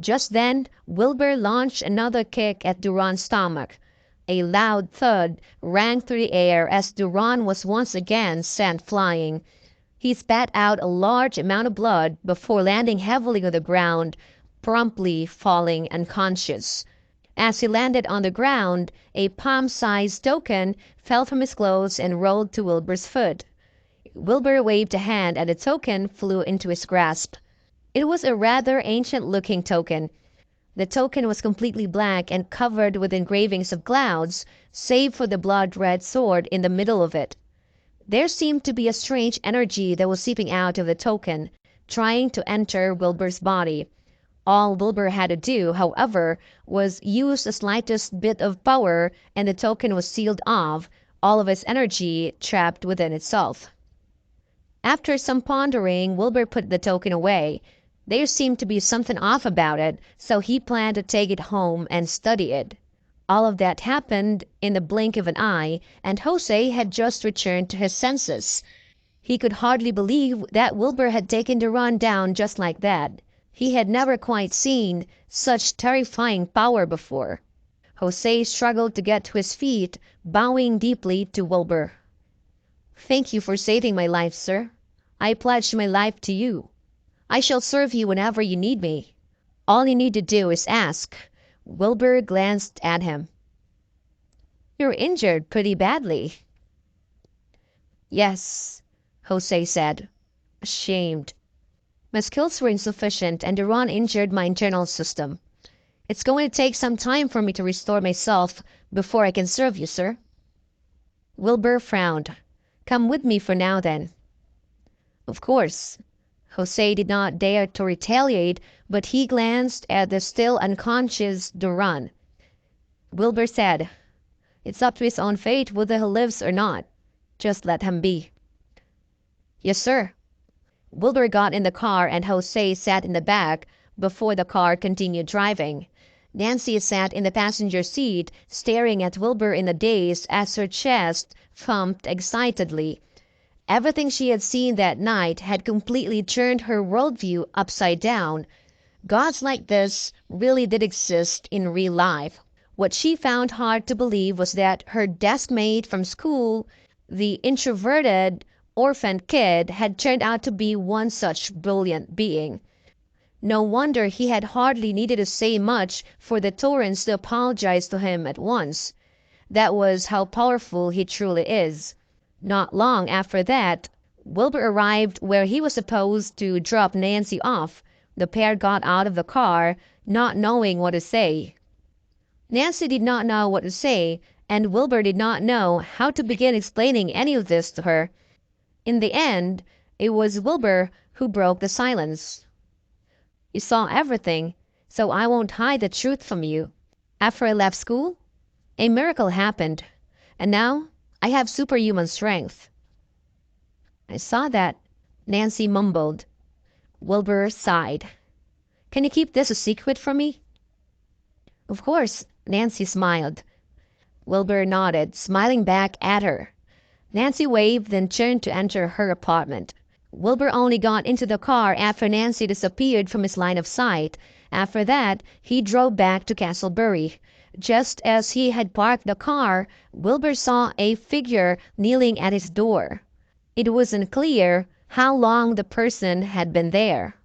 Just then Wilbur launched another kick at Durand's stomach. A loud thud rang through the air as Durand was once again sent flying. He spat out a large amount of blood before landing heavily on the ground, promptly falling unconscious. As he landed on the ground, a palm-sized token fell from his clothes and rolled to Wilbur's foot. Wilbur waved a hand and the token flew into his grasp. It was a rather ancient-looking token. The token was completely black and covered with engravings of clouds, save for the blood-red sword in the middle of it. There seemed to be a strange energy that was seeping out of the token, trying to enter Wilbur's body. All Wilbur had to do, however, was use the slightest bit of power and the token was sealed off, all of its energy trapped within itself. After some pondering, Wilbur put the token away. There seemed to be something off about it, so he planned to take it home and study it. All of that happened in the blink of an eye, and Jose had just returned to his senses. He could hardly believe that Wilbur had taken Durand down just like that. He had never quite seen such terrifying power before. Jose struggled to get to his feet, bowing deeply to Wilbur. "Thank you for saving my life, sir. I pledge my life to you. I shall serve you whenever you need me. All you need to do is ask." Wilbur glanced at him. "You're injured pretty badly." "Yes," Jose said, ashamed. "My skills were insufficient and Durand injured my internal system. It's going to take some time for me to restore myself before I can serve you, sir." Wilbur frowned. "Come with me for now, then." "Of course." Jose did not dare to retaliate, but he glanced at the still unconscious Durand. Wilbur said, "It's up to his own fate whether he lives or not. Just let him be." "Yes, sir." Wilbur got in the car and Jose sat in the back before the car continued driving. Nancy sat in the passenger seat, staring at Wilbur in a daze as her chest thumped excitedly. Everything she had seen that night had completely turned her worldview upside down. Gods like this really did exist in real life. What she found hard to believe was that her deskmate from school, the introverted, orphaned kid, had turned out to be one such brilliant being. No wonder he had hardly needed to say much for the Torrens to apologize to him at once. That was how powerful he truly is. Not long after that, Wilbur arrived where he was supposed to drop Nancy off. The pair got out of the car, not knowing what to say. Nancy did not know what to say, and Wilbur did not know how to begin explaining any of this to her. In the end, it was Wilbur who broke the silence. "You saw everything, so I won't hide the truth from you. After I left school, a miracle happened, and now I have superhuman strength." "I saw that," Nancy mumbled. Wilbur sighed. "Can you keep this a secret from me?" "Of course," Nancy smiled. Wilbur nodded, smiling back at her. Nancy waved, then turned to enter her apartment. Wilbur only got into the car after Nancy disappeared from his line of sight. After that, he drove back to Castlebury. Just as he had parked the car, Wilbur saw a figure kneeling at his door. It wasn't clear how long the person had been there.